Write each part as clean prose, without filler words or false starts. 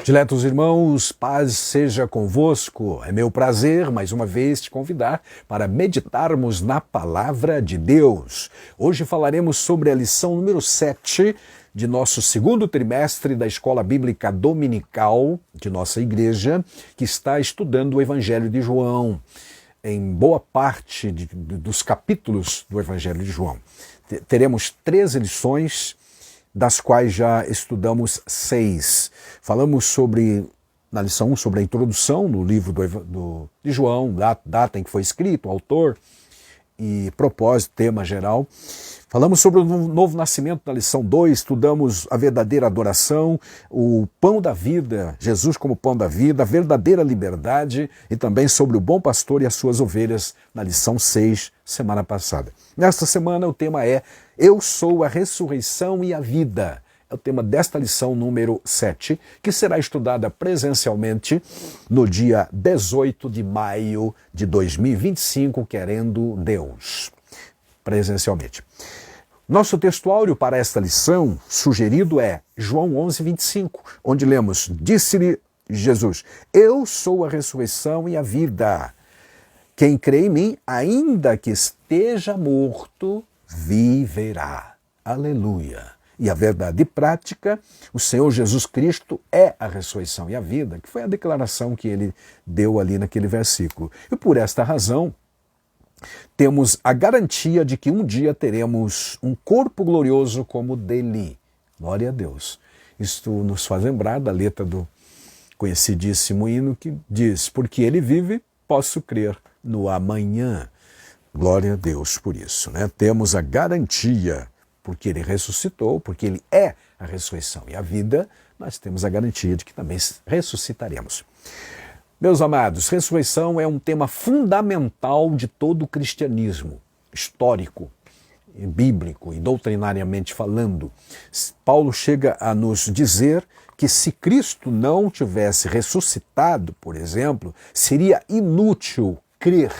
Diletos irmãos, paz seja convosco. É meu prazer, mais uma vez, te convidar para meditarmos na Palavra de Deus. Hoje falaremos sobre a lição número 7 de nosso segundo trimestre da Escola Bíblica Dominical de nossa igreja, que está estudando o Evangelho de João, em boa parte dos capítulos do Evangelho de João. Teremos 13 lições, das quais já estudamos 6. Falamos na lição 1, sobre a introdução no livro de João, data em que foi escrito, autor e propósito, tema geral. Falamos sobre o novo nascimento na lição 2, estudamos a verdadeira adoração, o pão da vida, Jesus como pão da vida, a verdadeira liberdade e também sobre o bom pastor e as suas ovelhas na lição 6, semana passada. Nesta semana o tema é Eu sou a ressurreição e a vida. É o tema desta lição número 7, que será estudada presencialmente no dia 18 de maio de 2025, querendo Deus, presencialmente. Nosso textuário para esta lição sugerido é João 11, 25, onde lemos: Disse-lhe Jesus, eu sou a ressurreição e a vida. Quem crê em mim, ainda que esteja morto, viverá. Aleluia. E a verdade prática, o Senhor Jesus Cristo é a ressurreição e a vida, que foi a declaração que ele deu ali naquele versículo. E por esta razão, temos a garantia de que um dia teremos um corpo glorioso como o dele. Glória a Deus. Isto nos faz lembrar da letra do conhecidíssimo hino que diz: porque ele vive, posso crer no amanhã. Glória a Deus por isso, né? Temos a garantia, porque ele ressuscitou, porque ele é a ressurreição e a vida, nós temos a garantia de que também ressuscitaremos. Meus amados, ressurreição é um tema fundamental de todo o cristianismo, histórico, bíblico e doutrinariamente falando. Paulo chega a nos dizer que se Cristo não tivesse ressuscitado, por exemplo, seria inútil crer,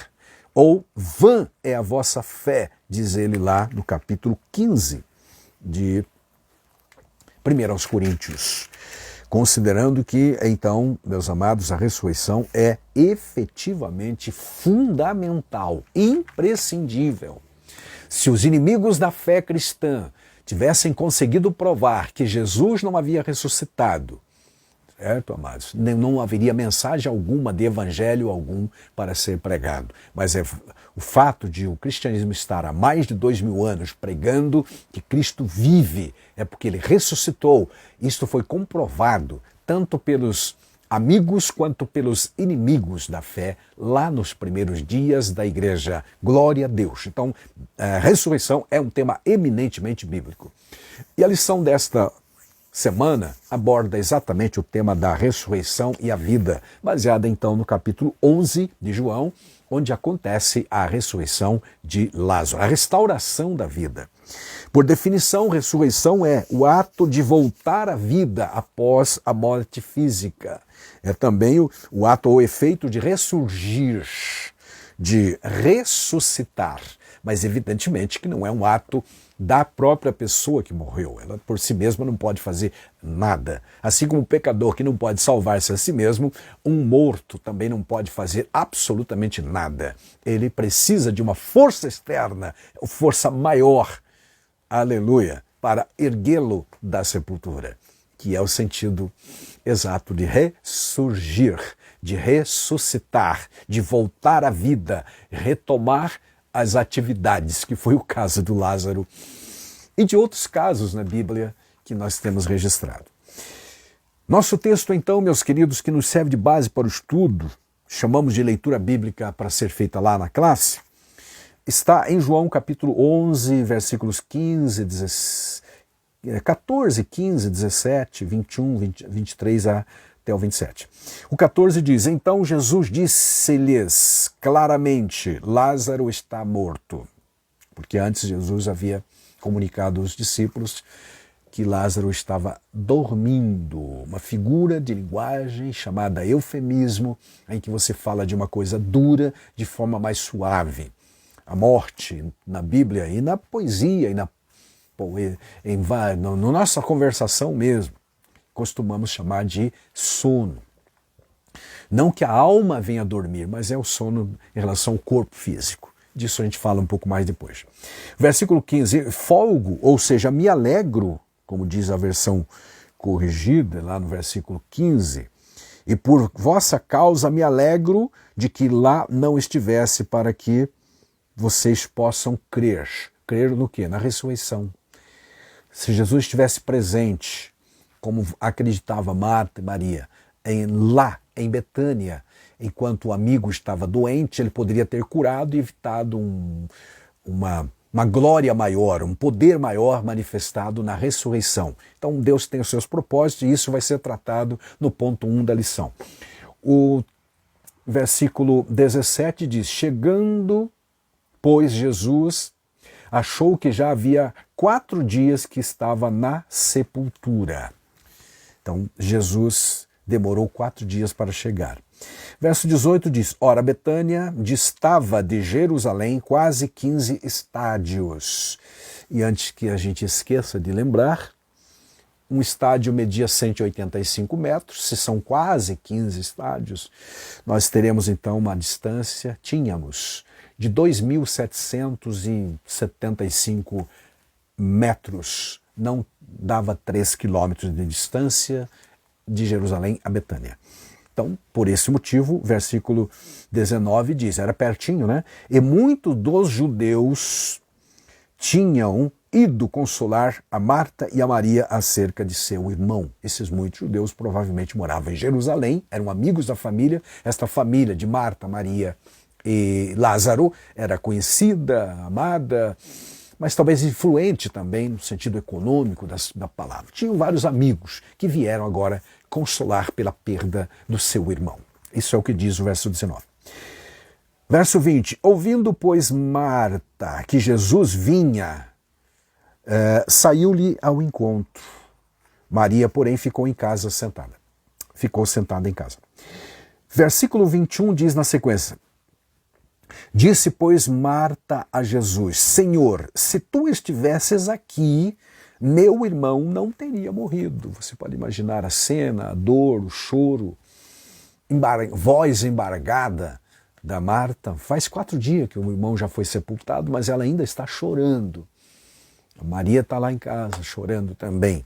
ou vã é a vossa fé, diz ele lá no capítulo 15 de 1 Coríntios. Considerando que, então, meus amados, a ressurreição é efetivamente fundamental, imprescindível. Se os inimigos da fé cristã tivessem conseguido provar que Jesus não havia ressuscitado, certo, amados? Não haveria mensagem alguma de evangelho algum para ser pregado. Mas é o fato de o cristianismo estar há mais de 2000 anos pregando que Cristo vive, é porque ele ressuscitou. Isto foi comprovado tanto pelos amigos quanto pelos inimigos da fé lá nos primeiros dias da igreja. Glória a Deus. Então, a ressurreição é um tema eminentemente bíblico. E a lição desta semana aborda exatamente o tema da ressurreição e a vida, baseada então no capítulo 11 de João, onde acontece a ressurreição de Lázaro, a restauração da vida. Por definição, ressurreição é o ato de voltar à vida após a morte física. É também o ato ou efeito de ressurgir, de ressuscitar. Mas evidentemente que não é um ato da própria pessoa que morreu. Ela por si mesma não pode fazer nada. Assim como o pecador que não pode salvar-se a si mesmo, um morto também não pode fazer absolutamente nada. Ele precisa de uma força externa, força maior, aleluia, para erguê-lo da sepultura, que é o sentido exato de ressurgir, de ressuscitar, de voltar à vida, retomar as atividades, que foi o caso do Lázaro e de outros casos na Bíblia que nós temos registrado. Nosso texto, então, meus queridos, que nos serve de base para o estudo, chamamos de leitura bíblica para ser feita lá na classe, está em João capítulo 11, versículos 14, 15, 17, 21, 23 até o 27. O 14 diz: Então Jesus disse-lhes claramente, Lázaro está morto. Porque antes Jesus havia comunicado aos discípulos que Lázaro estava dormindo. Uma figura de linguagem chamada eufemismo, em que você fala de uma coisa dura de forma mais suave. A morte na Bíblia e na poesia e na nossa conversação mesmo, costumamos chamar de sono. Não que a alma venha dormir, mas é o sono em relação ao corpo físico. Disso a gente fala um pouco mais depois. Versículo 15, folgo, ou seja, me alegro, como diz a versão corrigida, lá no versículo 15, e por vossa causa me alegro de que lá não estivesse, para que vocês possam crer. Crer no quê? Na ressurreição. Se Jesus estivesse presente, como acreditava Marta e Maria, lá em Betânia, enquanto o amigo estava doente, ele poderia ter curado e evitado uma glória maior, um poder maior manifestado na ressurreição. Então Deus tem os seus propósitos e isso vai ser tratado no ponto 1 da lição. O versículo 17 diz, chegando, pois, Jesus achou que já havia 4 dias que estava na sepultura. Então Jesus demorou 4 dias para chegar. Verso 18 diz, ora, Betânia distava de Jerusalém quase 15 estádios. E antes que a gente esqueça de lembrar, um estádio media 185 metros, se são quase 15 estádios, nós teremos então uma distância, tínhamos, de 2.775 metros. Não dava 3 quilômetros de distância de Jerusalém a Betânia. Então, por esse motivo, versículo 19 diz, era pertinho, né? E muitos dos judeus tinham ido consolar a Marta e a Maria acerca de seu irmão. Esses muitos judeus provavelmente moravam em Jerusalém, eram amigos da família. Esta família de Marta, Maria e Lázaro era conhecida, amada, mas talvez influente também no sentido econômico da palavra. Tinham vários amigos que vieram agora consolar pela perda do seu irmão. Isso é o que diz o verso 19. Verso 20. Ouvindo, pois, Marta que Jesus vinha, saiu-lhe ao encontro. Maria, porém, ficou em casa sentada. Ficou sentada em casa. Versículo 21 diz na sequência, disse, pois, Marta a Jesus, Senhor, se tu estivesses aqui, meu irmão não teria morrido. Você pode imaginar a cena, a dor, o choro, voz embargada da Marta. Faz 4 dias que o irmão já foi sepultado, mas ela ainda está chorando. A Maria está lá em casa chorando também.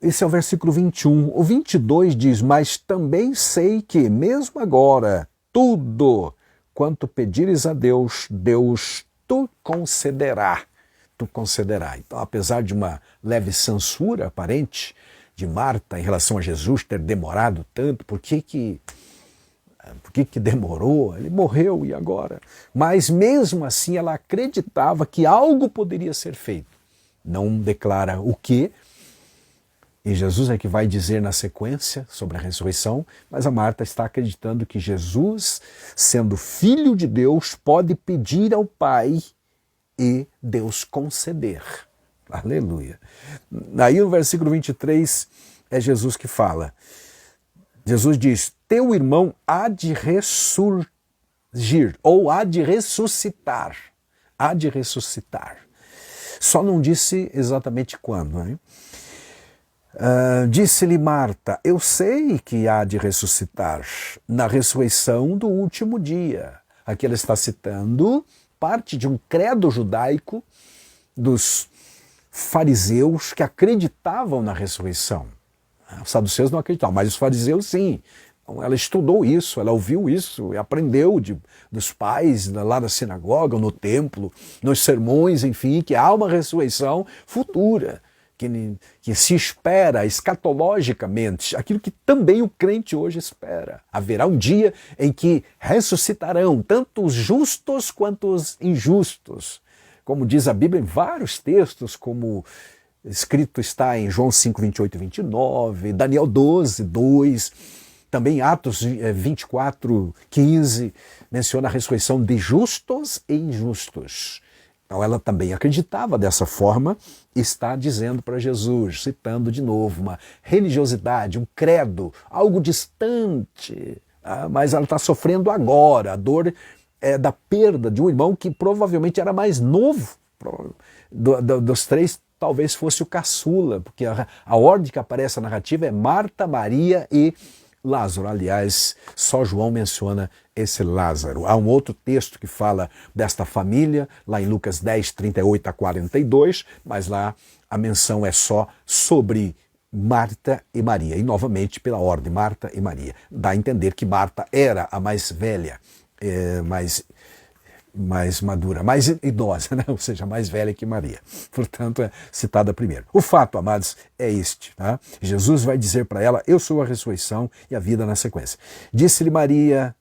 Esse é o versículo 21. O 22 diz, mas também sei que, mesmo agora, tudo quanto pedires a Deus, Deus tu concederá. Tu concederá. Então, apesar de uma leve censura aparente de Marta em relação a Jesus ter demorado tanto, por que demorou? Ele morreu e agora? Mas mesmo assim ela acreditava que algo poderia ser feito. Não declara o quê? E Jesus é que vai dizer na sequência sobre a ressurreição, mas a Marta está acreditando que Jesus, sendo filho de Deus, pode pedir ao Pai e Deus conceder. Aleluia. Aí no versículo 23 é Jesus que fala. Jesus diz, teu irmão há de ressurgir, ou há de ressuscitar. Há de ressuscitar. Só não disse exatamente quando, né? Disse-lhe Marta, eu sei que há de ressuscitar na ressurreição do último dia. Aqui ela está citando parte de um credo judaico dos fariseus que acreditavam na ressurreição. Os saduceus não acreditavam, mas os fariseus sim. Então, ela estudou isso, ela ouviu isso, aprendeu dos pais lá na sinagoga, no templo, nos sermões, enfim, que há uma ressurreição futura, que se espera escatologicamente, aquilo que também o crente hoje espera. Haverá um dia em que ressuscitarão tanto os justos quanto os injustos. Como diz a Bíblia em vários textos, como escrito está em João 5, 28 e 29, Daniel 12, 2, também Atos 24, 15, menciona a ressurreição de justos e injustos. Então ela também acreditava dessa forma e está dizendo para Jesus, citando de novo uma religiosidade, um credo, algo distante, mas ela está sofrendo agora. A dor é da perda de um irmão que provavelmente era mais novo dos 3, talvez fosse o caçula, porque a ordem que aparece na narrativa é Marta, Maria e Lázaro. Aliás, só João menciona esse Lázaro. Há um outro texto que fala desta família, lá em Lucas 10, 38 a 42, mas lá a menção é só sobre Marta e Maria. E novamente pela ordem, Marta e Maria. Dá a entender que Marta era a mais velha, mais madura, mais idosa, né? Ou seja, mais velha que Maria. Portanto, é citada primeiro. O fato, amados, é este. Tá? Jesus vai dizer para ela, eu sou a ressurreição e a vida na sequência. Disse-lhe Maria,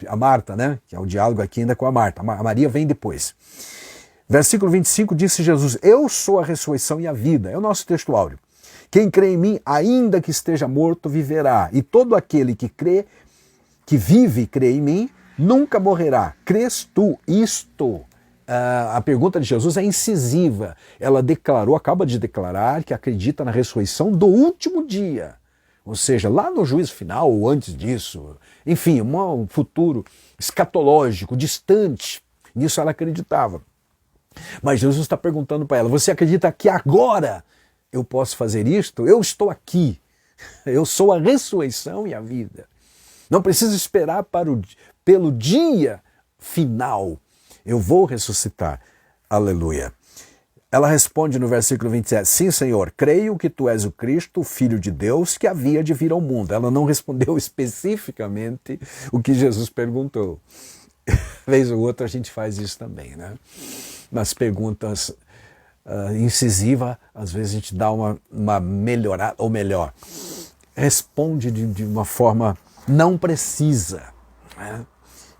a Marta, né? Que é o diálogo aqui ainda com a Marta. A Maria vem depois. Versículo 25, disse Jesus, eu sou a ressurreição e a vida. É o nosso texto áureo. Quem crê em mim, ainda que esteja morto, viverá. E todo aquele que crê, que vive e crê em mim, nunca morrerá. Crês tu isto? A pergunta de Jesus é incisiva. Ela acaba de declarar que acredita na ressurreição do último dia. Ou seja, lá no juízo final, ou antes disso. Enfim, um futuro escatológico, distante. Nisso ela acreditava. Mas Jesus está perguntando para ela, você acredita que agora eu posso fazer isto? Eu estou aqui. Eu sou a ressurreição e a vida. Não precisa esperar pelo dia final. Eu vou ressuscitar. Aleluia. Ela responde no versículo 27, sim, Senhor, creio que tu és o Cristo, o Filho de Deus, que havia de vir ao mundo. Ela não respondeu especificamente o que Jesus perguntou. Vez ou outra a gente faz isso também, né? Nas perguntas incisivas, às vezes a gente dá uma melhorada, ou melhor, responde de uma forma não precisa. Né?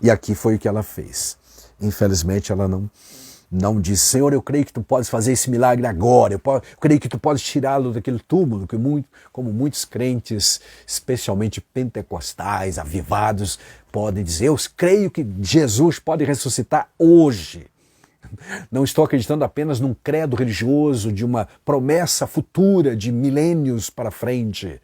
E aqui foi o que ela fez. Infelizmente ela não disse, Senhor, eu creio que tu podes fazer esse milagre agora, eu creio que tu podes tirá-lo daquele túmulo, como muitos crentes, especialmente pentecostais, avivados, podem dizer, eu creio que Jesus pode ressuscitar hoje. Não estou acreditando apenas num credo religioso, de uma promessa futura de milênios para frente.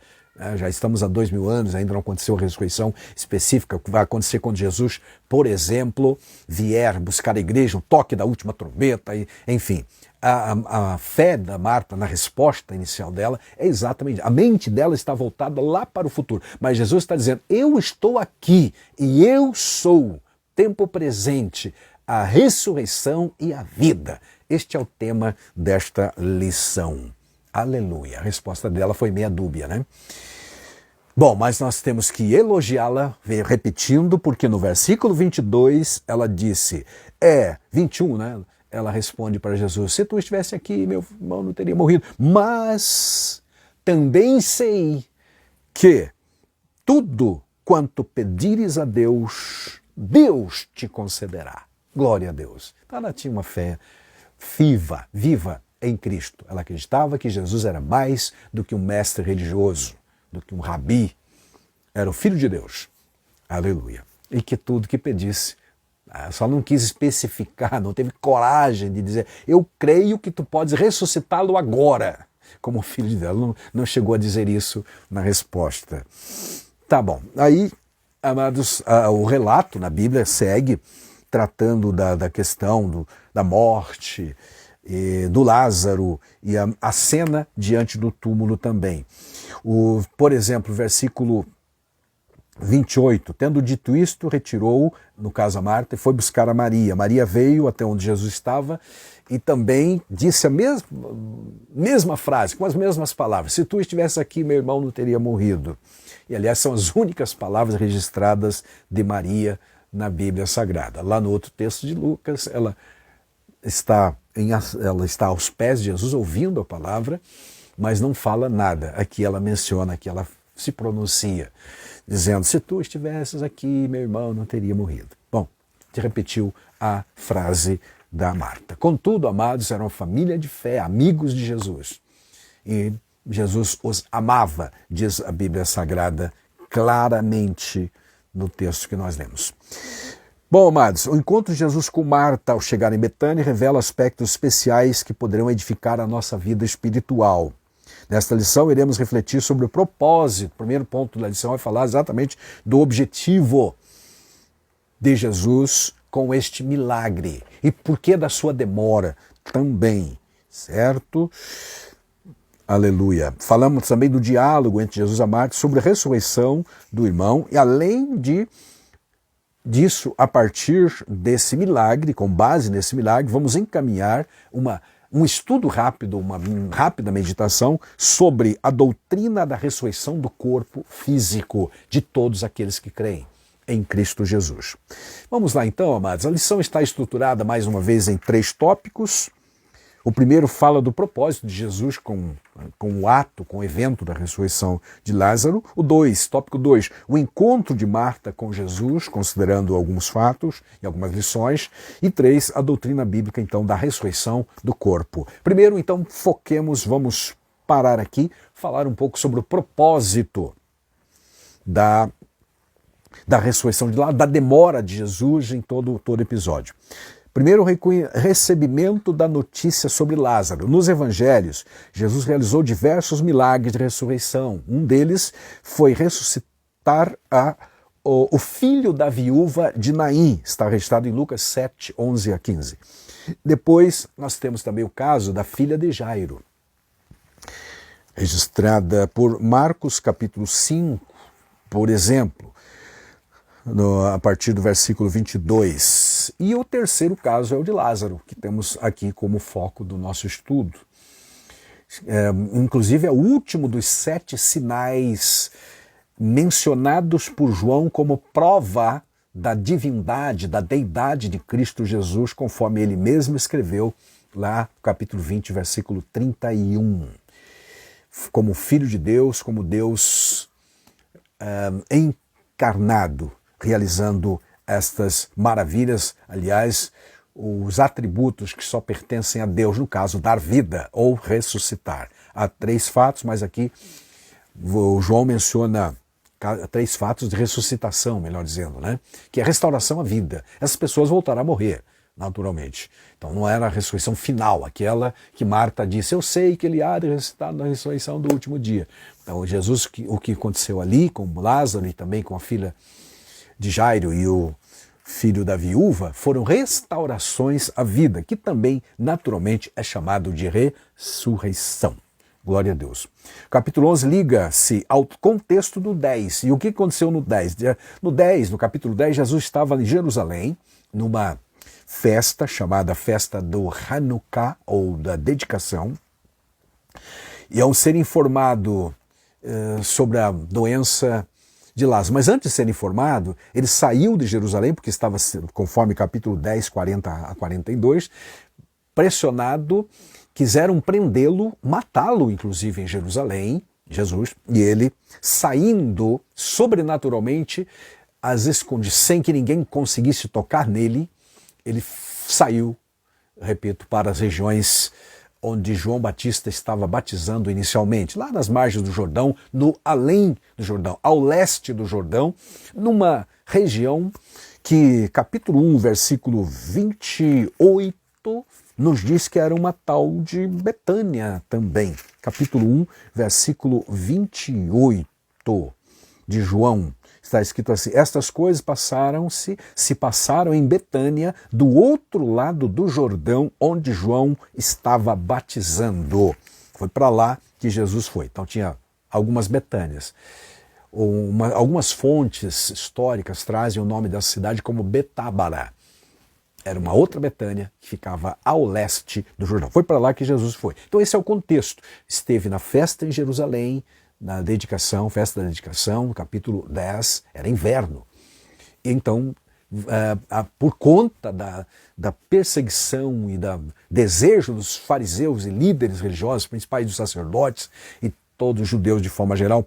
Já estamos há 2000 anos, ainda não aconteceu a ressurreição específica, que vai acontecer quando Jesus, por exemplo, vier buscar a igreja, o toque da última trombeta, enfim. A fé da Marta na resposta inicial dela é exatamente, a mente dela está voltada lá para o futuro, mas Jesus está dizendo, eu estou aqui e eu sou, tempo presente, a ressurreição e a vida. Este é o tema desta lição. Aleluia. A resposta dela foi meia dúbia, né? Bom, mas nós temos que elogiá-la, repetindo, porque no versículo 22 ela disse, 21, né? Ela responde para Jesus, se tu estivesse aqui, meu irmão não teria morrido. Mas também sei que tudo quanto pedires a Deus, Deus te concederá. Glória a Deus. Então ela tinha uma fé viva em Cristo. Ela acreditava que Jesus era mais do que um mestre religioso, do que um rabi. Era o Filho de Deus. Aleluia. E que tudo que pedisse. Só não quis especificar, não teve coragem de dizer, eu creio que tu podes ressuscitá-lo agora, como Filho de Deus. Não chegou a dizer isso na resposta. Tá bom. Aí, amados, o relato na Bíblia segue tratando da questão da morte, do Lázaro e a cena diante do túmulo também. Por exemplo, versículo 28, tendo dito isto, retirou, no caso a Marta, e foi buscar a Maria. Maria veio até onde Jesus estava e também disse a mesma frase, com as mesmas palavras. Se tu estivesse aqui, meu irmão não teria morrido. E aliás, são as únicas palavras registradas de Maria na Bíblia Sagrada. Lá no outro texto de Lucas, ela está aos pés de Jesus, ouvindo a palavra, mas não fala nada. Aqui ela menciona, aqui ela se pronuncia, dizendo, se tu estivesses aqui, meu irmão não teria morrido. Bom, repetiu a frase da Marta. Contudo, amados, eram uma família de fé, amigos de Jesus. E Jesus os amava, diz a Bíblia Sagrada claramente no texto que nós lemos. Bom, amados, o encontro de Jesus com Marta ao chegar em Betânia revela aspectos especiais que poderão edificar a nossa vida espiritual. Nesta lição, iremos refletir sobre o propósito. O primeiro ponto da lição é falar exatamente do objetivo de Jesus com este milagre. E por que da sua demora também. certo? Aleluia. Falamos também do diálogo entre Jesus e a Marta sobre a ressurreição do irmão e além disso, a partir desse milagre, com base nesse milagre, vamos encaminhar um estudo rápido, uma rápida meditação sobre a doutrina da ressurreição do corpo físico de todos aqueles que creem em Cristo Jesus. Vamos lá então, amados. A lição está estruturada mais uma vez em 3 tópicos. O primeiro fala do propósito de Jesus com o ato, com o evento da ressurreição de Lázaro. O 2, tópico 2, o encontro de Marta com Jesus, considerando alguns fatos e algumas lições. E 3, a doutrina bíblica, então, da ressurreição do corpo. Primeiro, então, vamos parar aqui, falar um pouco sobre o propósito da ressurreição de Lázaro, da demora de Jesus em todo episódio. Primeiro, o recebimento da notícia sobre Lázaro. Nos evangelhos, Jesus realizou diversos milagres de ressurreição. Um deles foi ressuscitar o filho da viúva de Naim. Está registrado em Lucas 7, 11 a 15. Depois, nós temos também o caso da filha de Jairo, registrada por Marcos capítulo 5, por exemplo, a partir do versículo 22. E o terceiro caso é o de Lázaro, que temos aqui como foco do nosso estudo. Inclusive é o último dos 7 sinais mencionados por João como prova da divindade, da deidade de Cristo Jesus, conforme ele mesmo escreveu lá no capítulo 20, versículo 31. Como Filho de Deus, como Deus encarnado, realizando estas maravilhas, aliás, os atributos que só pertencem a Deus, no caso, dar vida ou ressuscitar. Há 3 fatos, mas aqui o João menciona 3 fatos de ressuscitação, melhor dizendo, né? Que é a restauração à vida. Essas pessoas voltarão a morrer, naturalmente. Então não era a ressurreição final, aquela que Marta disse, eu sei que ele há de ressuscitar na ressurreição do último dia. Então Jesus, o que aconteceu ali com Lázaro e também com a filha de Jairo e o filho da viúva, foram restaurações à vida, que também, naturalmente, é chamado de ressurreição. Glória a Deus. O capítulo 11 liga-se ao contexto do 10. E o que aconteceu no 10? No capítulo 10, Jesus estava em Jerusalém, numa festa chamada Festa do Hanukkah, ou da Dedicação. E ao ser informado sobre a doença de Lázaro. Mas antes de ser informado, ele saiu de Jerusalém, porque estava, conforme capítulo 10, 40 a 42, pressionado, quiseram prendê-lo, matá-lo, inclusive, em Jerusalém, Jesus, e ele, saindo sobrenaturalmente, às escondidas, sem que ninguém conseguisse tocar nele, ele saiu, repito, para as regiões onde João Batista estava batizando inicialmente, lá nas margens do Jordão, no além do Jordão, ao leste do Jordão, numa região que, capítulo 1, versículo 28, nos diz que era uma tal de Betânia também. Capítulo 1, versículo 28 de João. Está escrito assim, estas coisas se passaram em Betânia, do outro lado do Jordão, onde João estava batizando. Foi para lá que Jesus foi. Então tinha algumas Betânias. Algumas fontes históricas trazem o nome dessa cidade como Betábara. Era uma outra Betânia que ficava ao leste do Jordão. Foi para lá que Jesus foi. Então esse é o contexto. Esteve na festa em Jerusalém, na dedicação, festa da dedicação, capítulo 10, era inverno. Então, por conta da perseguição e do desejo dos fariseus e líderes religiosos, principais dos sacerdotes e todos os judeus de forma geral,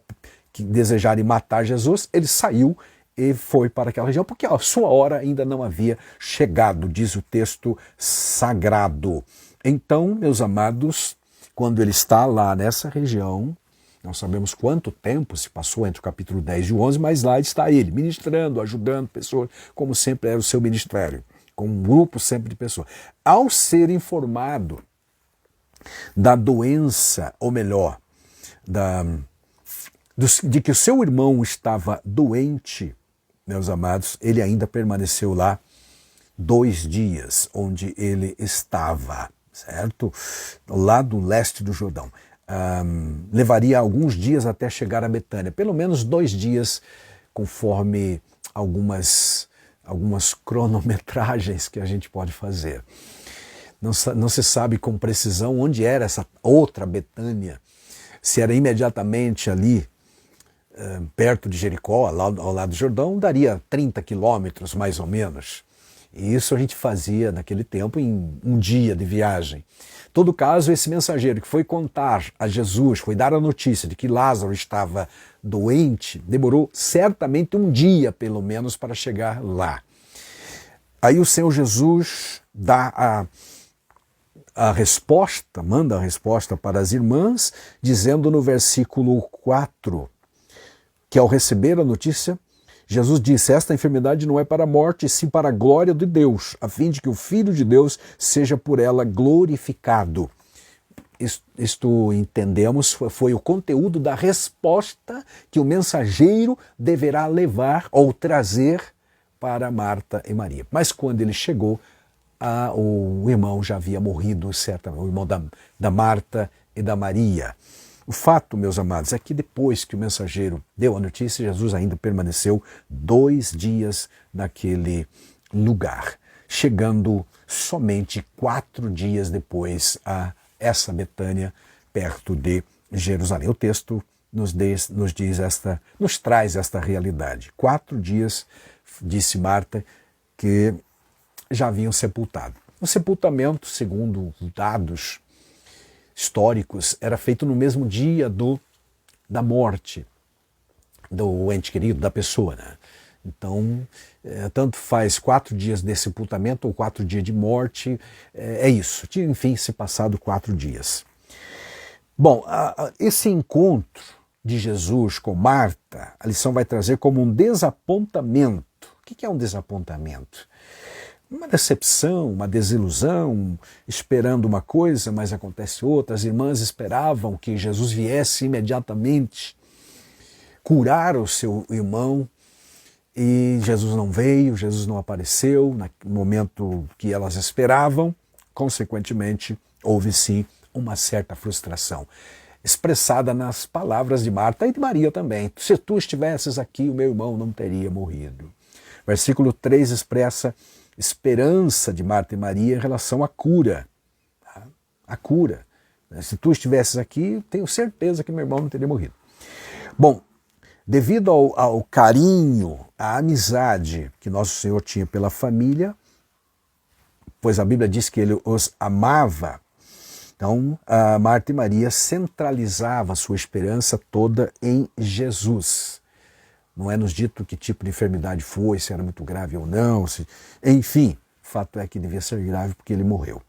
que desejarem matar Jesus, ele saiu e foi para aquela região, porque a sua hora ainda não havia chegado, diz o texto sagrado. Então, meus amados, quando ele está lá nessa região, não sabemos quanto tempo se passou entre o capítulo 10 e o 11, mas lá está ele, ministrando, ajudando pessoas, como sempre era o seu ministério, com um grupo sempre de pessoas. Ao ser informado da doença, ou melhor, de que o seu irmão estava doente, meus amados, ele ainda permaneceu lá 2 dias onde ele estava, certo? Lá do leste do Jordão. Levaria alguns dias até chegar a Betânia, pelo menos 2 dias, conforme algumas cronometragens que a gente pode fazer. Não se sabe com precisão onde era essa outra Betânia, se era imediatamente ali, perto de Jericó, ao lado do Jordão, daria 30 quilômetros mais ou menos. E isso a gente fazia naquele tempo em um dia de viagem. Em todo caso, esse mensageiro que foi contar a Jesus, foi dar a notícia de que Lázaro estava doente, demorou certamente um dia, pelo menos, para chegar lá. Aí o Senhor Jesus dá a resposta, manda a resposta para as irmãs, dizendo no versículo 4, que ao receber a notícia, Jesus disse: esta enfermidade não é para a morte, e sim para a glória de Deus, a fim de que o Filho de Deus seja por ela glorificado. Isto entendemos, foi o conteúdo da resposta que o mensageiro deverá levar ou trazer para Marta e Maria. Mas quando ele chegou, o irmão já havia morrido, certamente, o irmão da Marta e da Maria. O fato, meus amados, é que depois que o mensageiro deu a notícia, Jesus ainda permaneceu 2 dias naquele lugar, chegando somente 4 dias depois a essa Betânia, perto de Jerusalém. O texto nos traz esta realidade. 4 dias, disse Marta, que já haviam sepultado. O sepultamento, segundo dados históricos, era feito no mesmo dia da morte do ente querido, da pessoa, né? Então, tanto faz 4 dias de sepultamento ou 4 dias de morte, é isso. Tinha, enfim, se passado 4 dias. Bom, esse encontro de Jesus com Marta, a lição vai trazer como um desapontamento. O que é um desapontamento? Uma decepção, uma desilusão, esperando uma coisa, mas acontece outra. As irmãs esperavam que Jesus viesse imediatamente curar o seu irmão, e Jesus não veio, Jesus não apareceu no momento que elas esperavam. Consequentemente, houve sim uma certa frustração, expressada nas palavras de Marta e de Maria também. Se tu estivesses aqui, o meu irmão não teria morrido. Versículo 3 expressa esperança de Marta e Maria em relação à cura. A cura. Se tu estivesses aqui, tenho certeza que meu irmão não teria morrido. Bom, devido ao carinho, à amizade que nosso Senhor tinha pela família, pois a Bíblia diz que ele os amava, então a Marta e Maria centralizavam a sua esperança toda em Jesus. Não é nos dito que tipo de enfermidade foi, se era muito grave ou não, enfim, o fato é que devia ser grave porque ele morreu.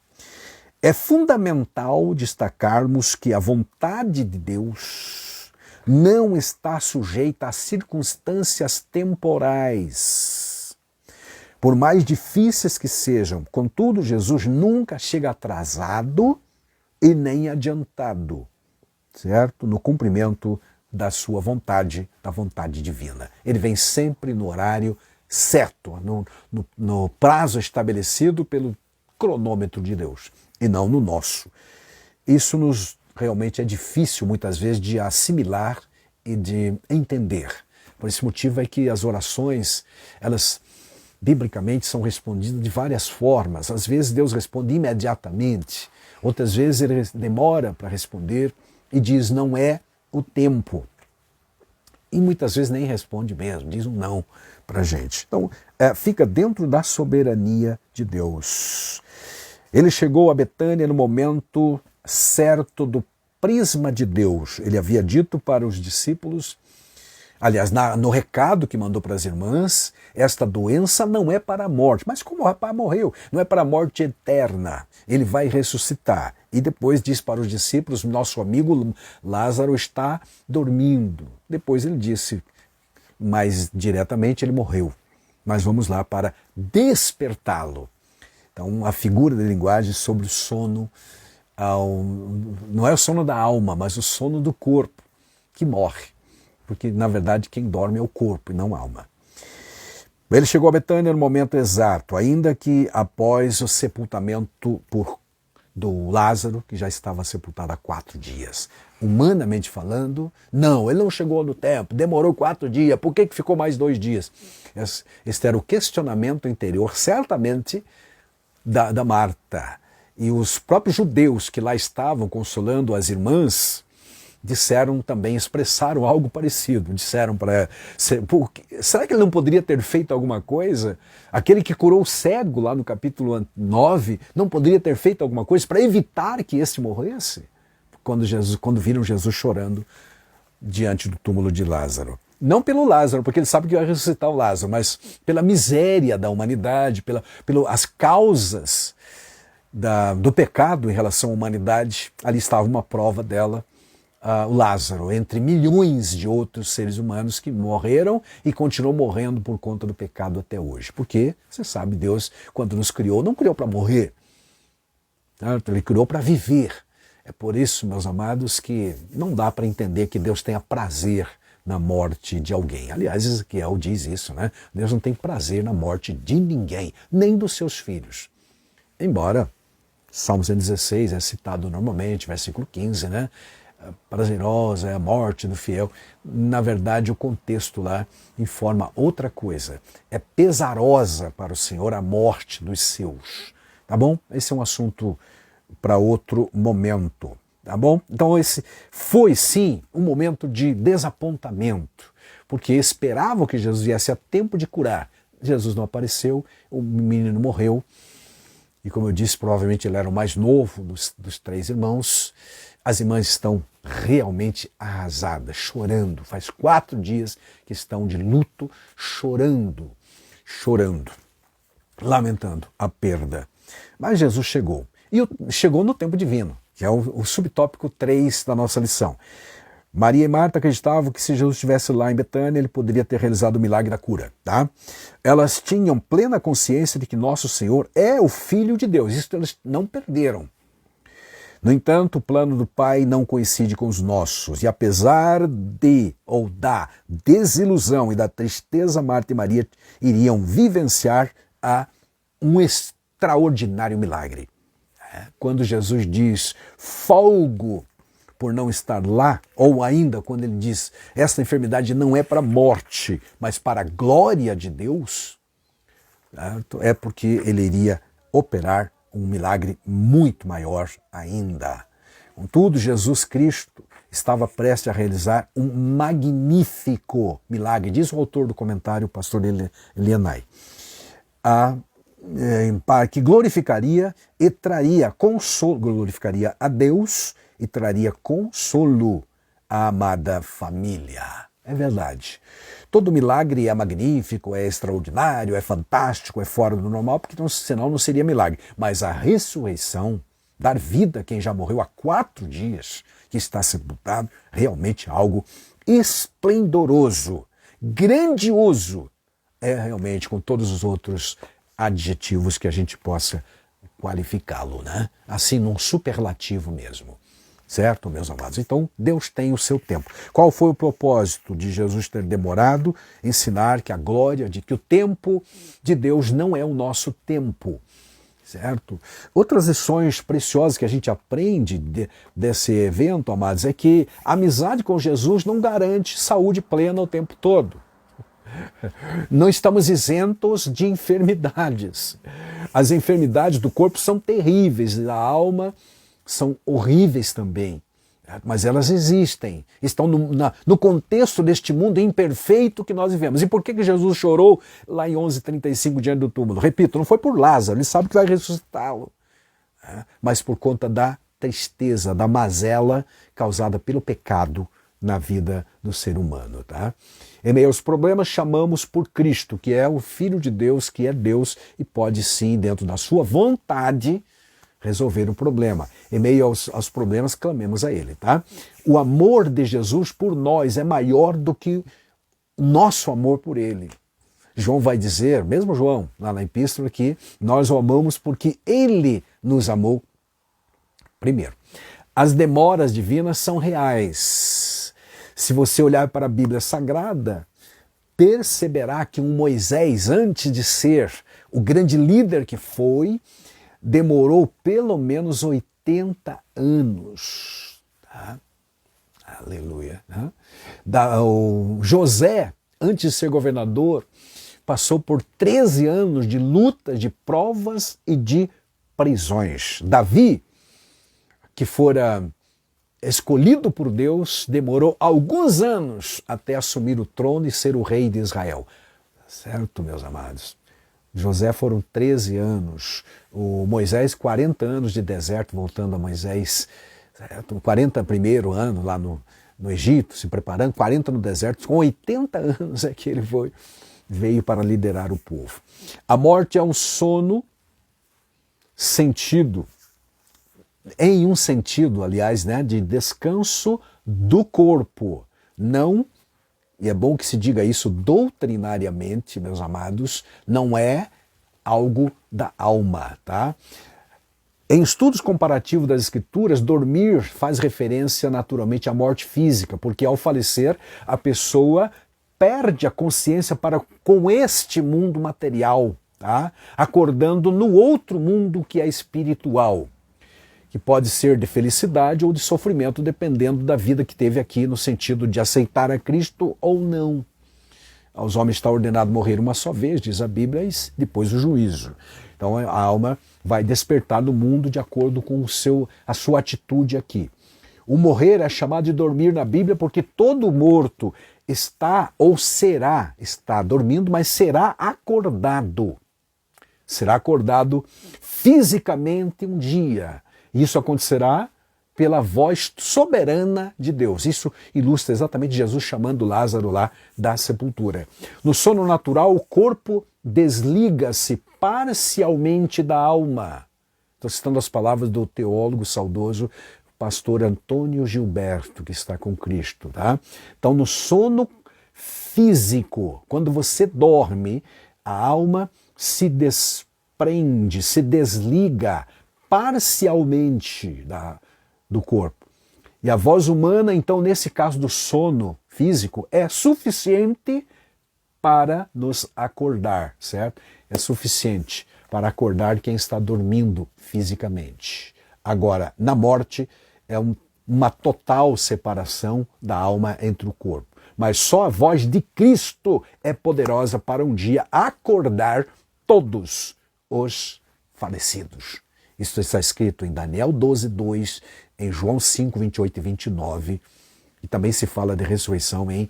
É fundamental destacarmos que a vontade de Deus não está sujeita a circunstâncias temporais. Por mais difíceis que sejam, contudo, Jesus nunca chega atrasado e nem adiantado, certo? No cumprimento da sua vontade, da vontade divina. Ele vem sempre no horário certo, no prazo estabelecido pelo cronômetro de Deus, e não no nosso. Isso realmente é difícil, muitas vezes, de assimilar e de entender. Por esse motivo é que as orações, elas, biblicamente, são respondidas de várias formas. Às vezes Deus responde imediatamente, outras vezes ele demora para responder e diz: não é o tempo. E muitas vezes nem responde mesmo, diz um não para a gente. Então, fica dentro da soberania de Deus. Ele chegou a Betânia no momento certo do prisma de Deus. Ele havia dito para os discípulos, aliás, no recado que mandou para as irmãs, esta doença não é para a morte. Mas como o rapaz morreu? Não é para a morte eterna. Ele vai ressuscitar. E depois diz para os discípulos: nosso amigo Lázaro está dormindo. Depois ele disse, mais diretamente, ele morreu. Mas vamos lá para despertá-lo. Então, a figura de linguagem sobre o sono, não é o sono da alma, mas o sono do corpo, que morre. Porque, na verdade, quem dorme é o corpo e não a alma. Ele chegou a Betânia no momento exato, ainda que após o sepultamento por do Lázaro, que já estava sepultado há 4 dias. Humanamente falando, não, ele não chegou no tempo, demorou 4 dias, por que ficou mais 2 dias? Este era o questionamento interior, certamente, da Marta. E os próprios judeus que lá estavam consolando as irmãs, disseram também, expressaram algo parecido. Disseram para ela, será que ele não poderia ter feito alguma coisa? Aquele que curou o cego lá no capítulo 9, não poderia ter feito alguma coisa para evitar que este morresse? Quando viram Jesus chorando diante do túmulo de Lázaro. Não pelo Lázaro, porque ele sabe que vai ressuscitar o Lázaro, mas pela miséria da humanidade, pelas causas do pecado em relação à humanidade. Ali estava uma prova dela, o Lázaro, entre milhões de outros seres humanos que morreram e continuam morrendo por conta do pecado até hoje. Porque, você sabe, Deus, quando nos criou, não criou para morrer, certo? Ele criou para viver. É por isso, meus amados, que não dá para entender que Deus tenha prazer na morte de alguém. Aliás, Ezequiel diz isso, né? Deus não tem prazer na morte de ninguém, nem dos seus filhos. Embora Salmo 116 é citado normalmente, versículo 15, né? Prazerosa é a morte do fiel. Na verdade, o contexto lá informa outra coisa. É pesarosa para o Senhor a morte dos seus. Tá bom? Esse é um assunto para outro momento. Tá bom? Então esse foi sim um momento de desapontamento, porque esperavam que Jesus viesse a tempo de curar. Jesus não apareceu, o menino morreu, e como eu disse, provavelmente ele era o mais novo dos 3 irmãos. As irmãs estão realmente arrasadas, chorando. Faz 4 dias que estão de luto, chorando, lamentando a perda. Mas Jesus chegou, e chegou no tempo divino, que é o subtópico 3 da nossa lição. Maria e Marta acreditavam que se Jesus estivesse lá em Betânia, ele poderia ter realizado o milagre da cura. Tá? Elas tinham plena consciência de que nosso Senhor é o Filho de Deus. Isso elas não perderam. No entanto, o plano do Pai não coincide com os nossos. E apesar da desilusão e da tristeza, Marta e Maria iriam vivenciar um extraordinário milagre. Quando Jesus diz, folgo por não estar lá, ou ainda quando ele diz, esta enfermidade não é para a morte, mas para a glória de Deus, certo? É porque ele iria operar um milagre muito maior ainda. Contudo, Jesus Cristo estava prestes a realizar um magnífico milagre, diz o autor do comentário, o pastor Elianai, que glorificaria e traria consolo, glorificaria a Deus e traria consolo à amada família. É verdade. Todo milagre é magnífico, é extraordinário, é fantástico, é fora do normal, porque senão não seria milagre. Mas a ressurreição, dar vida a quem já morreu há 4 dias, que está sepultado, realmente é algo esplendoroso, grandioso. É realmente com todos os outros adjetivos que a gente possa qualificá-lo, né? Assim, num superlativo mesmo. Certo, meus amados? Então, Deus tem o seu tempo. Qual foi o propósito de Jesus ter demorado? Ensinar que que o tempo de Deus não é o nosso tempo. Certo? Outras lições preciosas que a gente aprende desse evento, amados, é que a amizade com Jesus não garante saúde plena o tempo todo. Não estamos isentos de enfermidades. As enfermidades do corpo são terríveis, da alma são horríveis também, mas elas existem, estão no contexto deste mundo imperfeito que nós vivemos. E por que Jesus chorou lá em 11:35 diante do túmulo? Repito, não foi por Lázaro, ele sabe que vai ressuscitá-lo, mas por conta da tristeza, da mazela causada pelo pecado na vida do ser humano. Tá? Em meio aos problemas, chamamos por Cristo, que é o Filho de Deus, que é Deus e pode sim, dentro da sua vontade, resolver o problema. Em meio aos problemas, clamemos a Ele. Tá? O amor de Jesus por nós é maior do que o nosso amor por Ele. João vai dizer, mesmo João, lá na epístola, que nós o amamos porque Ele nos amou primeiro. As demoras divinas são reais. Se você olhar para a Bíblia Sagrada, perceberá que um Moisés, antes de ser o grande líder que foi, demorou pelo menos 80 anos. Tá? Aleluia. Né? O José, antes de ser governador, passou por 13 anos de luta, de provas e de prisões. Davi, que fora escolhido por Deus, demorou alguns anos até assumir o trono e ser o rei de Israel. Certo, meus amados? José foram 13 anos, o Moisés 40 anos de deserto, voltando a Moisés, certo? 40 primeiro ano lá no Egito, se preparando, 40 no deserto, com 80 anos é que ele veio para liderar o povo. A morte é um sono sentido, em um sentido, aliás, né, de descanso do corpo, não, e é bom que se diga isso doutrinariamente, meus amados, não é algo da alma, tá? Em estudos comparativos das Escrituras, dormir faz referência naturalmente à morte física, porque ao falecer a pessoa perde a consciência para com este mundo material, tá? Acordando no outro mundo que é espiritual, que pode ser de felicidade ou de sofrimento, dependendo da vida que teve aqui, no sentido de aceitar a Cristo ou não. Aos homens está ordenado morrer uma só vez, diz a Bíblia, e depois o juízo. Então a alma vai despertar no mundo de acordo com a sua atitude aqui. O morrer é chamado de dormir na Bíblia porque todo morto está dormindo, mas será acordado. Será acordado fisicamente um dia. Isso acontecerá pela voz soberana de Deus. Isso ilustra exatamente Jesus chamando Lázaro lá da sepultura. No sono natural, o corpo desliga-se parcialmente da alma. Estou citando as palavras do teólogo saudoso, pastor Antônio Gilberto, que está com Cristo. Tá? Então, no sono físico, quando você dorme, a alma se desprende, se desliga parcialmente do corpo. E a voz humana, então, nesse caso do sono físico, é suficiente para nos acordar, certo? É suficiente para acordar quem está dormindo fisicamente. Agora, na morte, é uma total separação da alma entre o corpo. Mas só a voz de Cristo é poderosa para um dia acordar todos os falecidos. Isso está escrito em Daniel 12:2, em João 5, 28 e 29, e também se fala de ressurreição em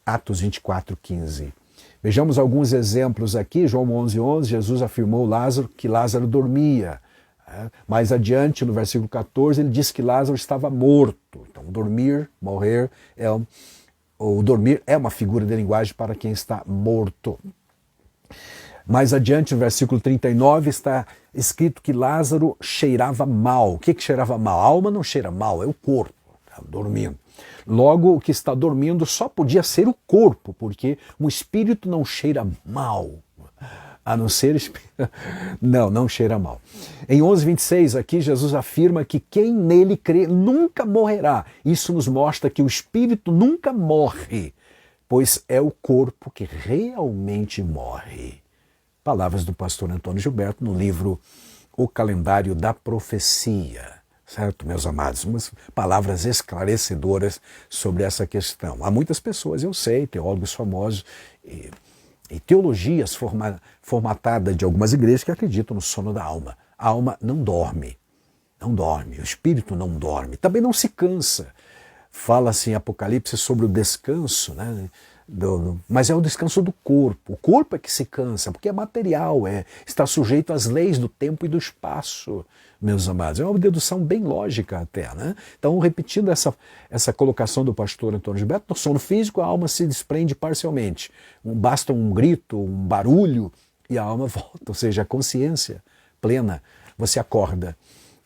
Atos 24:15. Vejamos alguns exemplos aqui. João 11:11, Jesus afirmou que Lázaro dormia. Mais adiante, no versículo 14, ele diz que Lázaro estava morto. Então, dormir, morrer, o dormir é uma figura de linguagem para quem está morto. Mais adiante, no versículo 39, está escrito que Lázaro cheirava mal. O que cheirava mal? A alma não cheira mal, é o corpo, tá dormindo. Logo, o que está dormindo só podia ser o corpo, porque um espírito não cheira mal. A não ser... Não cheira mal. Em 11:26, aqui, Jesus afirma que quem nele crê nunca morrerá. Isso nos mostra que o espírito nunca morre, pois é o corpo que realmente morre. Palavras do pastor Antônio Gilberto no livro O Calendário da Profecia. Certo, meus amados? Umas palavras esclarecedoras sobre essa questão. Há muitas pessoas, eu sei, teólogos famosos e teologias formatadas de algumas igrejas que acreditam no sono da alma. A alma não dorme, o espírito não dorme, também não se cansa. Fala-se em Apocalipse sobre o descanso, né? Mas é o descanso do corpo. O corpo é que se cansa, porque é material, está sujeito às leis do tempo e do espaço, meus amados. É uma dedução bem lógica até, né? Então, repetindo essa colocação do pastor Antônio Gilberto, no sono físico a alma se desprende parcialmente. Basta um grito, um barulho e a alma volta, ou seja, a consciência plena, você acorda.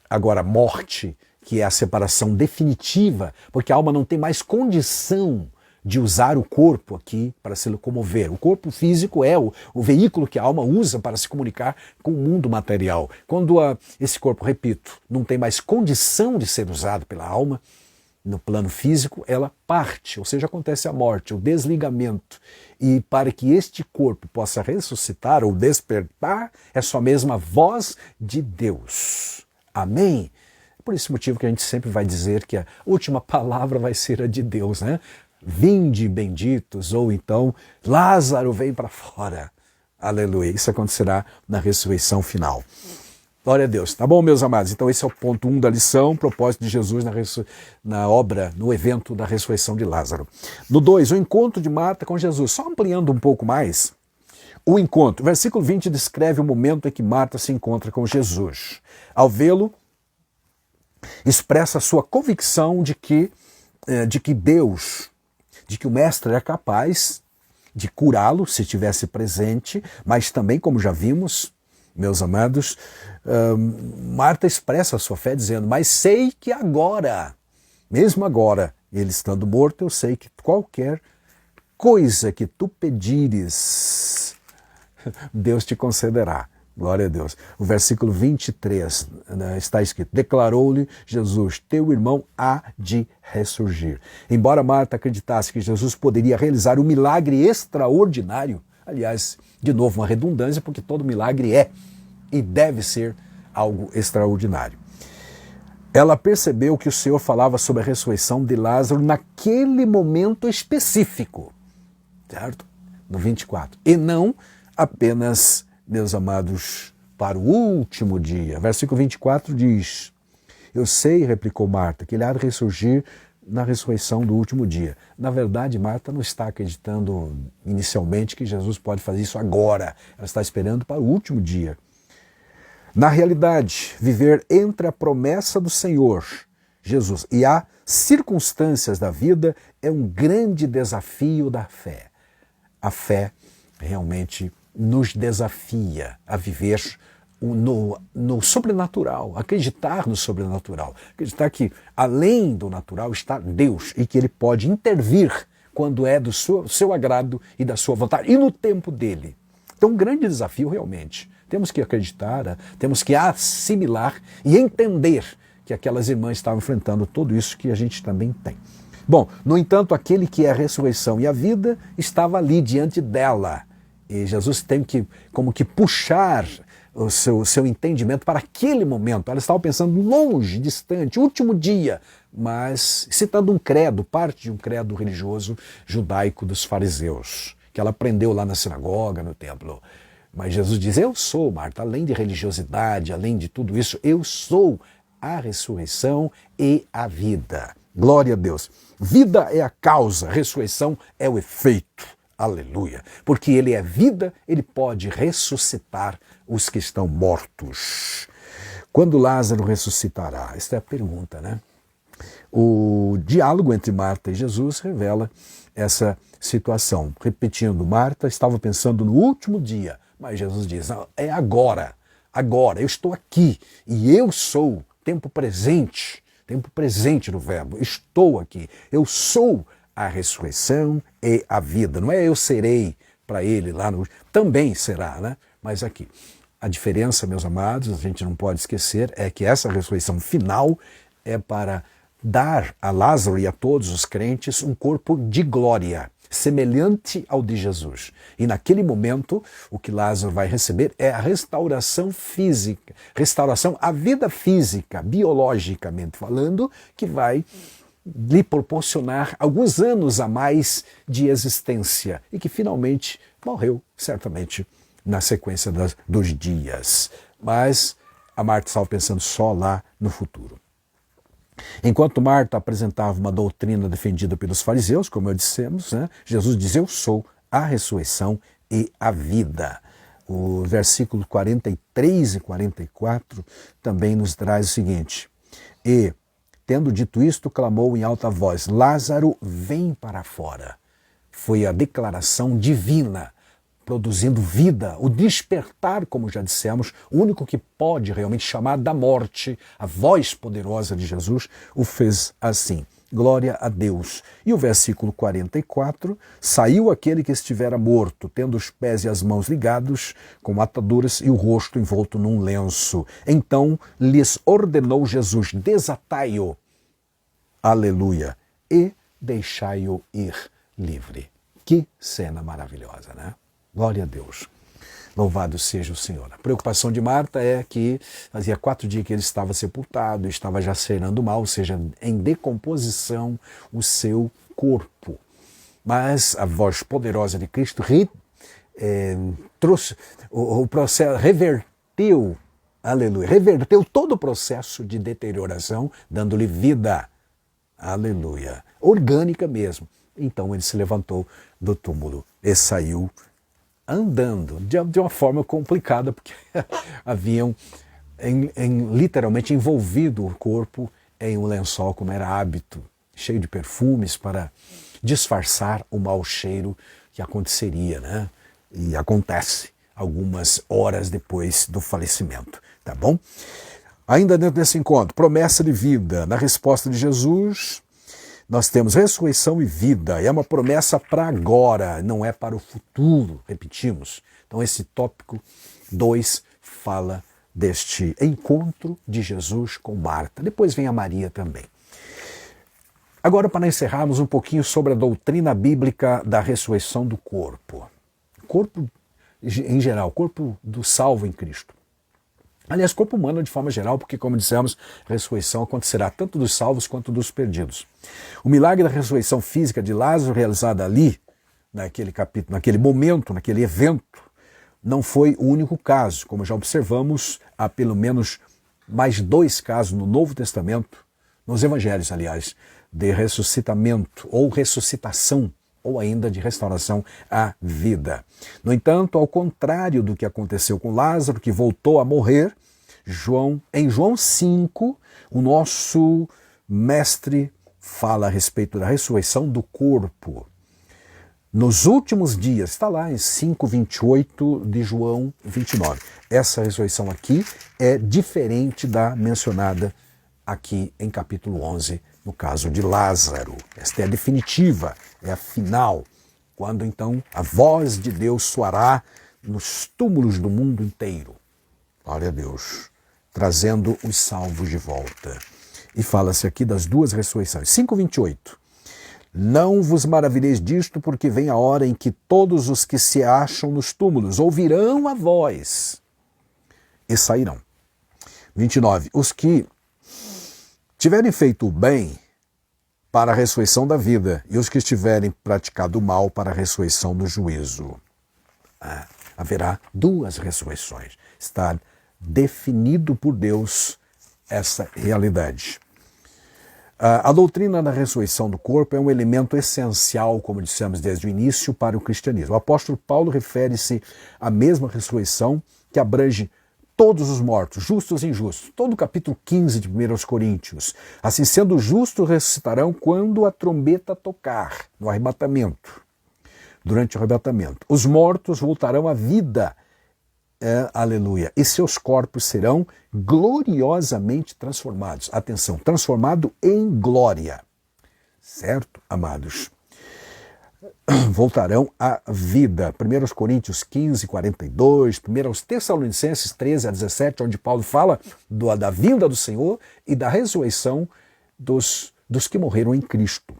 Agora, morte, que é a separação definitiva, porque a alma não tem mais condição de usar o corpo aqui para se locomover. O corpo físico é o veículo que a alma usa para se comunicar com o mundo material. Quando esse corpo, repito, não tem mais condição de ser usado pela alma, no plano físico, ela parte, ou seja, acontece a morte, o desligamento. E para que este corpo possa ressuscitar ou despertar, é só mesmo a voz de Deus. Amém? Por esse motivo que a gente sempre vai dizer que a última palavra vai ser a de Deus, né? Vinde benditos, ou então Lázaro vem para fora. Aleluia. Isso acontecerá na ressurreição final. Glória a Deus. Tá bom, meus amados? Então esse é o ponto 1 da lição, propósito de Jesus na obra, no evento da ressurreição de Lázaro. No 2, o encontro de Marta com Jesus. Só ampliando um pouco mais, o encontro. O versículo 20 descreve o momento em que Marta se encontra com Jesus. Ao vê-lo, expressa a sua convicção de que Deus, de que o Mestre é capaz de curá-lo se estivesse presente, mas também, como já vimos, meus amados, Marta expressa a sua fé dizendo, mas sei que agora, mesmo agora, ele estando morto, eu sei que qualquer coisa que tu pedires, Deus te concederá. Glória a Deus. O versículo 23 está escrito, declarou-lhe Jesus, teu irmão há de ressurgir. Embora Marta acreditasse que Jesus poderia realizar um milagre extraordinário, aliás, de novo uma redundância, porque todo milagre é e deve ser algo extraordinário. Ela percebeu que o Senhor falava sobre a ressurreição de Lázaro naquele momento específico, certo? No 24. E não apenas, meus amados, para o último dia. Versículo 24 diz, eu sei, replicou Marta, que ele há de ressurgir na ressurreição do último dia. Na verdade, Marta não está acreditando inicialmente que Jesus pode fazer isso agora. Ela está esperando para o último dia. Na realidade, viver entre a promessa do Senhor, Jesus, e as circunstâncias da vida é um grande desafio da fé. A fé realmente nos desafia a viver no sobrenatural, acreditar no sobrenatural, acreditar que além do natural está Deus e que Ele pode intervir quando é do seu agrado e da sua vontade e no tempo dele. Então, um grande desafio realmente. Temos que acreditar, temos que assimilar e entender que aquelas irmãs estavam enfrentando tudo isso que a gente também tem. Bom, no entanto, aquele que é a ressurreição e a vida estava ali diante dela. E Jesus tem que, como que puxar o seu entendimento para aquele momento. Ela estava pensando longe, distante, último dia, mas citando um credo, parte de um credo religioso judaico dos fariseus, que ela aprendeu lá na sinagoga, no templo. Mas Jesus diz, eu sou, Marta, além de religiosidade, além de tudo isso, eu sou a ressurreição e a vida. Glória a Deus. Vida é a causa, ressurreição é o efeito. Aleluia. Porque ele é vida, ele pode ressuscitar os que estão mortos. Quando Lázaro ressuscitará? Esta é a pergunta, né? O diálogo entre Marta e Jesus revela essa situação. Repetindo, Marta estava pensando no último dia, mas Jesus diz, não, é agora, eu estou aqui e eu sou, tempo presente no verbo, estou aqui, eu sou a ressurreição e a vida. Não é eu serei para ele lá no... Também será, né? Mas aqui. A diferença, meus amados, a gente não pode esquecer, é que essa ressurreição final é para dar a Lázaro e a todos os crentes um corpo de glória, semelhante ao de Jesus. E naquele momento, o que Lázaro vai receber é a restauração física, restauração à vida física, biologicamente falando, que vai lhe proporcionar alguns anos a mais de existência e que finalmente morreu, certamente, na sequência dos dias. Mas a Marta estava pensando só lá no futuro. Enquanto Marta apresentava uma doutrina defendida pelos fariseus, como eu dissemos, né, Jesus diz, eu sou a ressurreição e a vida. O versículo 43 e 44 também nos traz o seguinte, e, tendo dito isto, clamou em alta voz, Lázaro, vem para fora. Foi a declaração divina, produzindo vida, o despertar, como já dissemos, o único que pode realmente chamar da morte, a voz poderosa de Jesus, o fez assim. Glória a Deus. E o versículo 44, saiu aquele que estivera morto, tendo os pés e as mãos ligados com ataduras e o rosto envolto num lenço. Então lhes ordenou Jesus, desatai-o aleluia, e deixai-o ir livre. Que cena maravilhosa, né? Glória a Deus. Louvado seja o Senhor. A preocupação de Marta é que fazia 4 dias que ele estava sepultado, estava já cheirando mal, ou seja, em decomposição o seu corpo. Mas a voz poderosa de Cristo trouxe o processo, reverteu, aleluia, reverteu todo o processo de deterioração, dando-lhe vida, aleluia, orgânica mesmo. Então ele se levantou do túmulo e saiu andando de uma forma complicada, porque haviam literalmente envolvido o corpo em um lençol, como era hábito, cheio de perfumes para disfarçar o mau cheiro que aconteceria, né? E acontece algumas horas depois do falecimento, tá bom? Ainda dentro desse encontro, promessa de vida. Na resposta de Jesus, nós temos ressurreição e vida. É uma promessa para agora, não é para o futuro, repetimos. Então esse tópico 2 fala deste encontro de Jesus com Marta. Depois vem a Maria também. Agora, para encerrarmos um pouquinho sobre a doutrina bíblica da ressurreição do corpo. Corpo em geral, corpo do salvo em Cristo. Aliás, corpo humano de forma geral, porque, como dissemos, a ressurreição acontecerá tanto dos salvos quanto dos perdidos. O milagre da ressurreição física de Lázaro, realizada ali, naquele capítulo, naquele momento, naquele evento, não foi o único caso. Como já observamos, há pelo menos mais 2 casos no Novo Testamento, nos Evangelhos, aliás, de ressuscitamento ou ressuscitação, ou ainda de restauração à vida. No entanto, ao contrário do que aconteceu com Lázaro, que voltou a morrer, em João 5, o nosso mestre fala a respeito da ressurreição do corpo. Nos últimos dias, está lá em 5:28 de João 29. Essa ressurreição aqui é diferente da mencionada aqui em capítulo 11, no caso de Lázaro. Esta é a definitiva, é a final, quando então a voz de Deus soará nos túmulos do mundo inteiro. Glória a Deus, trazendo os salvos de volta. E fala-se aqui das 2 ressurreições. 5:28. Não vos maravilheis disto, porque vem a hora em que todos os que se acham nos túmulos ouvirão a voz e sairão. 29. Os que tiverem feito o bem para a ressurreição da vida, e os que estiverem praticado o mal para a ressurreição do juízo. Haverá 2 ressurreições. Está definido por Deus essa realidade. A doutrina da ressurreição do corpo é um elemento essencial, como dissemos desde o início, para o cristianismo. O apóstolo Paulo refere-se à mesma ressurreição que abrange todos os mortos, justos e injustos. Todo o capítulo 15 de 1 Coríntios. Assim sendo, os justos ressuscitarão quando a trombeta tocar, no arrebatamento, durante o arrebatamento. Os mortos voltarão à vida, aleluia, e seus corpos serão gloriosamente transformados. Atenção, transformado em glória. Certo, amados? Voltarão à vida. 1 Coríntios 15, 42, 1 Tessalonicenses 13 a 17, onde Paulo fala da vinda do Senhor e da ressurreição dos que morreram em Cristo.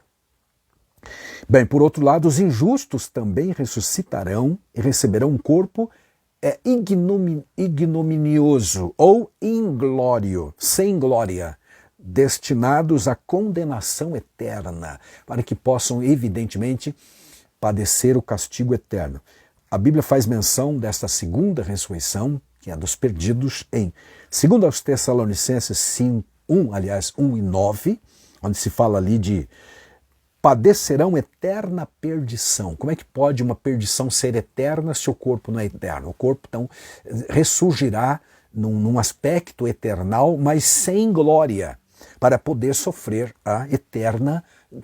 Bem, por outro lado, os injustos também ressuscitarão e receberão um corpo ignominioso ou inglório, sem glória, destinados à condenação eterna, para que possam, evidentemente, padecer o castigo eterno. A Bíblia faz menção desta segunda ressurreição, que é a dos perdidos, em 2 Tessalonicenses 1 e 9, onde se fala ali de padecerão eterna perdição. Como é que pode uma perdição ser eterna se o corpo não é eterno? O corpo, então, ressurgirá num aspecto eternal, mas sem glória, para poder sofrer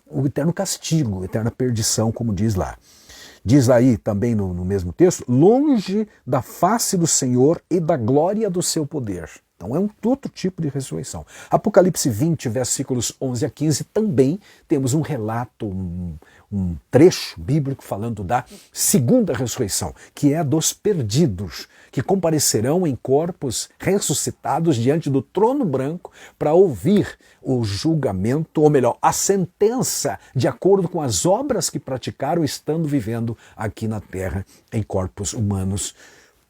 o eterno castigo, a eterna perdição, como diz lá. Diz aí também no mesmo texto, longe da face do Senhor e da glória do seu poder. Então é um outro tipo de ressurreição. Apocalipse 20, versículos 11 a 15, também temos um relato, um trecho bíblico falando da segunda ressurreição, que é a dos perdidos, que comparecerão em corpos ressuscitados diante do trono branco para ouvir o julgamento, ou melhor, a sentença de acordo com as obras que praticaram estando vivendo aqui na terra em corpos humanos,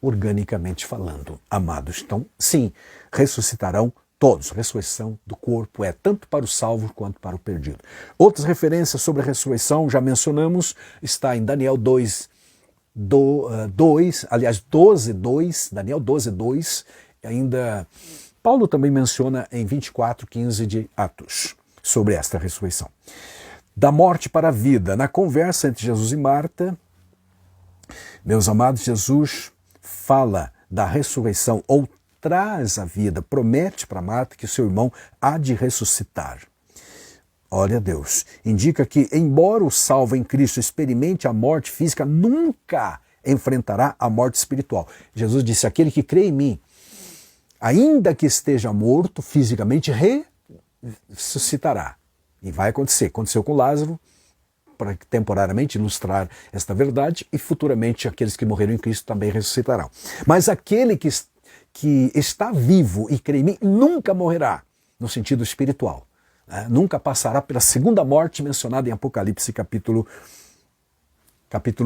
organicamente falando, amados. Então, sim, ressuscitarão todos. A ressurreição do corpo é tanto para o salvo quanto para o perdido. Outras referências sobre a ressurreição, já mencionamos, está em Daniel 12:2, Daniel 12:2, ainda Paulo também menciona em 24:15 de Atos sobre esta ressurreição. Da morte para a vida, na conversa entre Jesus e Marta, meus amados, Jesus fala da ressurreição ou traz a vida, promete para Marta que seu irmão há de ressuscitar. Olha a Deus, indica que, embora o salvo em Cristo experimente a morte física, nunca enfrentará a morte espiritual. Jesus disse, aquele que crê em mim, ainda que esteja morto fisicamente, ressuscitará. E vai acontecer. Aconteceu com Lázaro, para temporariamente ilustrar esta verdade, e futuramente aqueles que morreram em Cristo também ressuscitarão. Mas aquele que está vivo e crê em mim nunca morrerá, no sentido espiritual. Nunca passará pela segunda morte mencionada em Apocalipse capítulo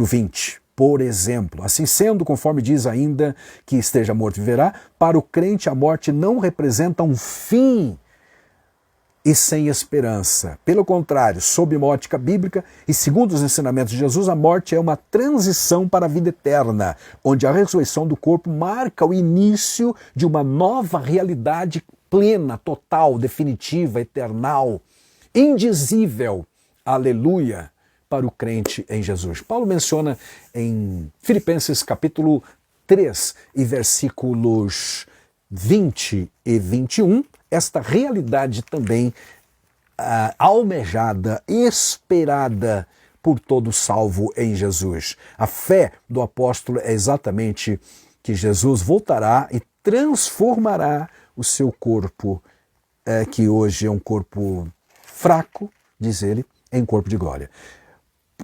20. Por exemplo, assim sendo, conforme diz ainda que esteja morto viverá, para o crente a morte não representa um fim e sem esperança. Pelo contrário, sob uma ótica bíblica e segundo os ensinamentos de Jesus, a morte é uma transição para a vida eterna, onde a ressurreição do corpo marca o início de uma nova realidade plena, total, definitiva, eternal, indizível. Aleluia! Para o crente em Jesus. Paulo menciona em Filipenses capítulo 3 e versículos 20 e 21, esta realidade também almejada, esperada por todo salvo em Jesus. A fé do apóstolo é exatamente que Jesus voltará e transformará o seu corpo, que hoje é um corpo fraco, diz ele, em corpo de glória.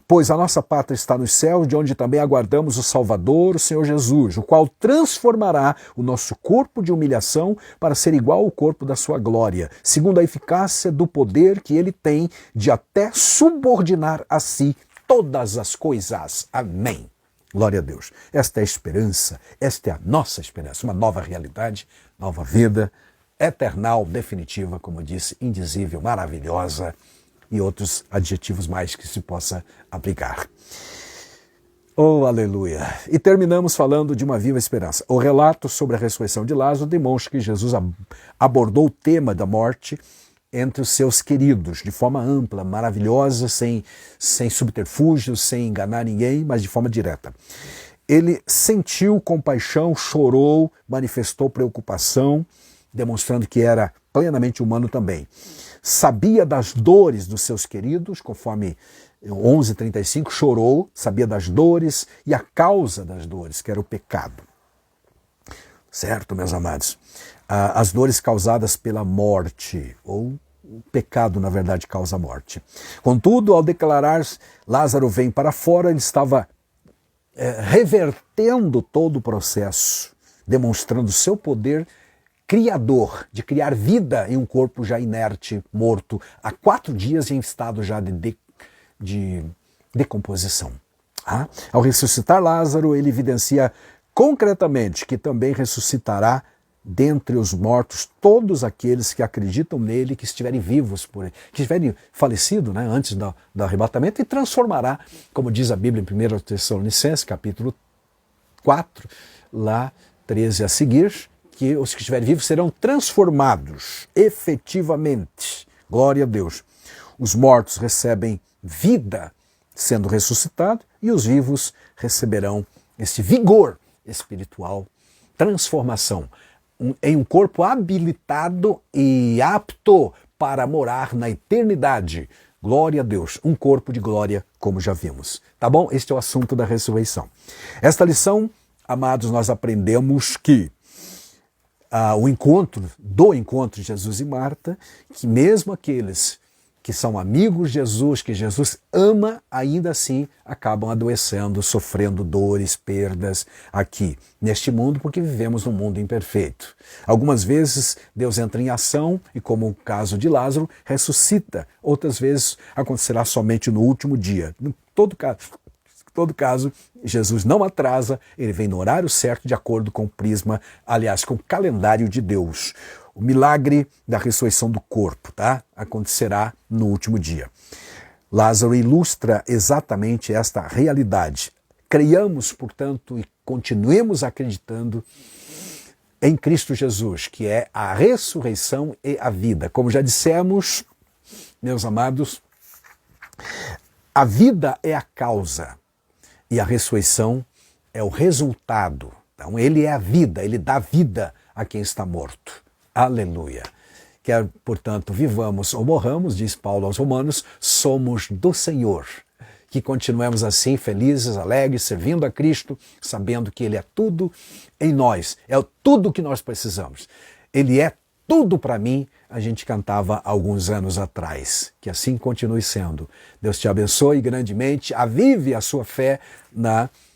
Pois a nossa pátria está nos céus, de onde também aguardamos o Salvador, o Senhor Jesus, o qual transformará o nosso corpo de humilhação para ser igual ao corpo da sua glória, segundo a eficácia do poder que ele tem de até subordinar a si todas as coisas. Amém. Glória a Deus. Esta é a esperança, esta é a nossa esperança, uma nova realidade, nova vida, eternal, definitiva, como eu disse, indizível, maravilhosa, e outros adjetivos mais que se possa aplicar. Oh, aleluia! E terminamos falando de uma viva esperança. O relato sobre a ressurreição de Lázaro demonstra que Jesus abordou o tema da morte entre os seus queridos, de forma ampla, maravilhosa, sem subterfúgios, sem enganar ninguém, mas de forma direta. Ele sentiu compaixão, chorou, manifestou preocupação, demonstrando que era plenamente humano também. Sabia das dores dos seus queridos, conforme 11:35, chorou, sabia das dores e a causa das dores, que era o pecado. Certo, meus amados? As dores causadas pela morte, ou o pecado, na verdade, causa a morte. Contudo, ao declarar Lázaro vem para fora, ele estava revertendo todo o processo, demonstrando seu poder criador, de criar vida em um corpo já inerte, morto, há 4 dias em estado já de decomposição. Ao ressuscitar Lázaro, ele evidencia concretamente que também ressuscitará dentre os mortos todos aqueles que acreditam nele, que estiverem vivos por ele, que estiverem falecido, antes do arrebatamento, e transformará, como diz a Bíblia em 1 Tessalonicenses, capítulo 4, lá 13 a seguir, que os que estiverem vivos serão transformados efetivamente. Glória a Deus. Os mortos recebem vida sendo ressuscitados e os vivos receberão esse vigor espiritual, transformação, em um corpo habilitado e apto para morar na eternidade. Glória a Deus, um corpo de glória, como já vimos. Tá bom? Este é o assunto da ressurreição. Esta lição, amados, nós aprendemos que do encontro de Jesus e Marta, que mesmo aqueles que são amigos de Jesus, que Jesus ama, ainda assim acabam adoecendo, sofrendo dores, perdas aqui neste mundo, porque vivemos num mundo imperfeito. Algumas vezes Deus entra em ação e, como o caso de Lázaro, ressuscita. Outras vezes acontecerá somente no último dia. Em todo caso, Jesus não atrasa, ele vem no horário certo, de acordo com o prisma, aliás, com o calendário de Deus. O milagre da ressurreição do corpo, tá? Acontecerá no último dia. Lázaro ilustra exatamente esta realidade. Creiamos, portanto, e continuemos acreditando em Cristo Jesus, que é a ressurreição e a vida. Como já dissemos, meus amados, a vida é a causa e a ressurreição é o resultado. Então, ele é a vida, ele dá vida a quem está morto. Aleluia. Quer, portanto, vivamos ou morramos, diz Paulo aos Romanos, somos do Senhor. Que continuemos assim, felizes, alegres, servindo a Cristo, sabendo que Ele é tudo em nós, é tudo que nós precisamos. Ele é tudo para mim, a gente cantava há alguns anos atrás. Que assim continue sendo. Deus te abençoe grandemente, avive a sua fé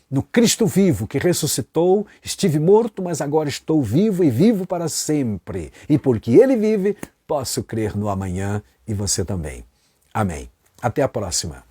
no Cristo vivo, que ressuscitou, estive morto, mas agora estou vivo e vivo para sempre. E porque Ele vive, posso crer no amanhã e você também. Amém. Até a próxima.